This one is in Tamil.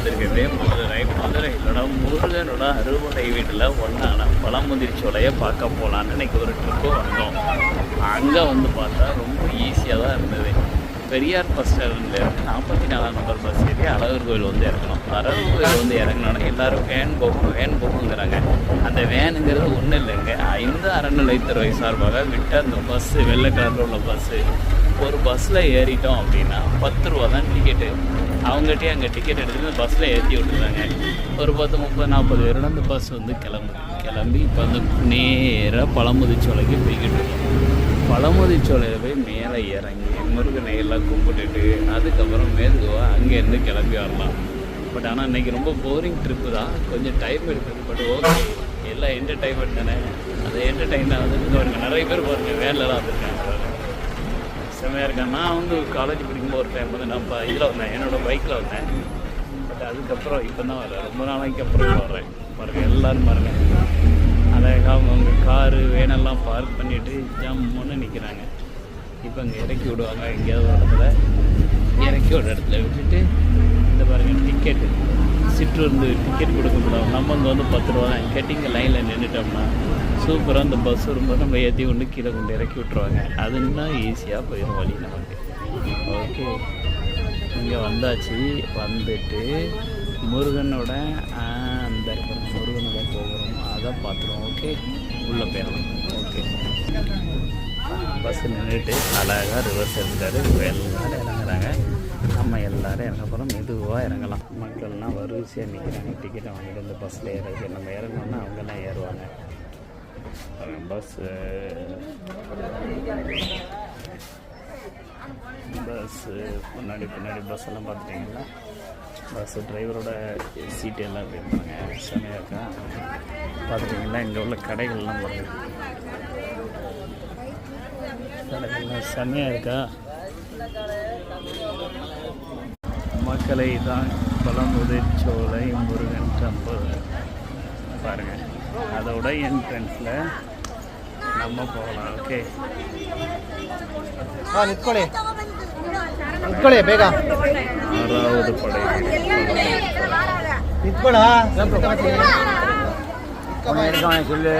வந்திருக்கிறது மதுரையோட முருகனோட அறுவடை வீட்டில் ஒன்றான பழமுதிர்ச்சோலையை பார்க்க போகலான்னு இன்றைக்கி ஒரு ட்ரிப்பு வந்தோம். அங்கே வந்து பார்த்தா ரொம்ப ஈஸியாக தான் இருந்தது. பெரியார் பஸ் ஸ்டாண்ட்லேருந்து 44 நம்பர் பஸ் ஏறி அழகர் கோயில் வந்து இறங்கணும். அழகர் கோயில் வந்து இறங்கினோன்னா எல்லோரும் வேன் போகுங்கிறாங்க. அந்த வேனுங்கிறது ஒன்றும் இல்லைங்க, இந்த அறநிலைத்துறை சார்பாக விட்ட அந்த பஸ்ஸு, வெள்ளை கலரில் உள்ள பஸ்ஸு. ஒரு பஸ்ஸில் ஏறிட்டோம் அப்படின்னா 10 ரூபா தான் டிக்கெட்டு. அவங்ககிட்டே அங்கே டிக்கெட் எடுத்து பஸ்ஸில் ஏற்றி விட்டுருந்தாங்க. ஒரு 10, 30, 40 பேரோட அந்த பஸ் வந்து கிளம்பி இப்போ வந்து நேராக பழமுதிர்ச்சோலைக்கு போய்கிட்டு இருக்கோம். பழமுதிர்ச்சோலையில் போய் மேலே இறங்கி முருகனை எல்லாம் கும்பிட்டுட்டு அதுக்கப்புறம் மெதுவாக அங்கேருந்து கிளம்பி வரலாம். பட் ஆனால் இன்றைக்கி ரொம்ப போரிங் ட்ரிப்பு தான், கொஞ்சம் டைம் எடுக்குது. பட் ஓகே, எல்லாம் என்டர்டைன்மெண்ட் தானே. அது என்டர்டைனாக வந்து பாருங்கள், நிறைய பேர் பாருங்கள் வேன்லலாம் வந்துருக்காங்க, செம்மையாக இருக்கேன். நான் வந்து காலேஜ் படிக்கும்போது ஒரு டைம் வந்து நான் இதில் வந்தேன், என்னோடய பைக்கில் வந்தேன். பட் அதுக்கப்புறம் இப்போ தான் வரேன், ரொம்ப நாளைக்கு அப்புறம் வர்றேன். பாருங்கள் எல்லோரும் பாருங்கள், அழகாக அவங்க காரு வேனெல்லாம் பார்க் பண்ணிவிட்டு ஜம்முன்னு நிற்கிறாங்க. இப்போ இங்கே இறக்கி விடுவாங்க, எங்கேயாவது ஒரு இடத்துல விட்டுட்டு இந்த பாருங்கள் டிக்கெட்டு சிற்றூர்ந்து டிக்கெட் கொடுக்கக்கூடாது. நம்ம இங்கே வந்து 10 ரூபா தான் கேட்டு இங்கே லைனில் நின்றுட்டோம்னா சூப்பராக அந்த பஸ் வரும்போது நம்ம ஏற்றி கொண்டு கீழே கொண்டு இறக்கி விட்ருவாங்க. அதுன்னா ஈஸியாக போயிடும் வழி நமக்கு. ஓகே, இங்கே வந்தாச்சு. வந்துட்டு முருகனோட அந்த முருகனோட போகிறோம், அதை பார்த்துருவோம். ஓகே, உள்ளே போயிடலாம். ஓகே, பஸ்ஸு நின்றுட்டு அழகாக ரிவர்ஸ் எடுத்துட்டாரு. இப்போ எல்லோரும் இறங்குறாங்க, நம்ம எல்லோரும் இறங்க போகிறோம். மெதுவாக இறங்கலாம். மக்கள்லாம் வரிசையாக நிற்கிறாங்க, டிக்கெட்டை வாங்கிட்டு வந்து பஸ்ஸில் ஏறது. நம்ம இறங்கணுன்னா அவங்கெல்லாம் ஏறுவாங்க. பஸ்ஸு பின்னாடி பஸ்ஸெல்லாம் பார்த்துட்டிங்கன்னா பஸ்ஸு டிரைவரோட சீட்டு எல்லாம் இருப்பாங்க. செமையாக இருக்கா பார்த்துட்டிங்கன்னா இங்கே உள்ள கடைகள்லாம் பாருங்க, கடைகள்லாம் செமையாக இருக்கா. மக்களை தான் பழமுதிர்ச்சோலை முருகன் டெம்பிள் பாருங்கள், அதோட என்ட்ரன்ஸில் நம்ம போகலாம். ஓகே, ಬೇಗ 6வது படை ನಿತ್ಕೊಳ್ಳ சொல்லு.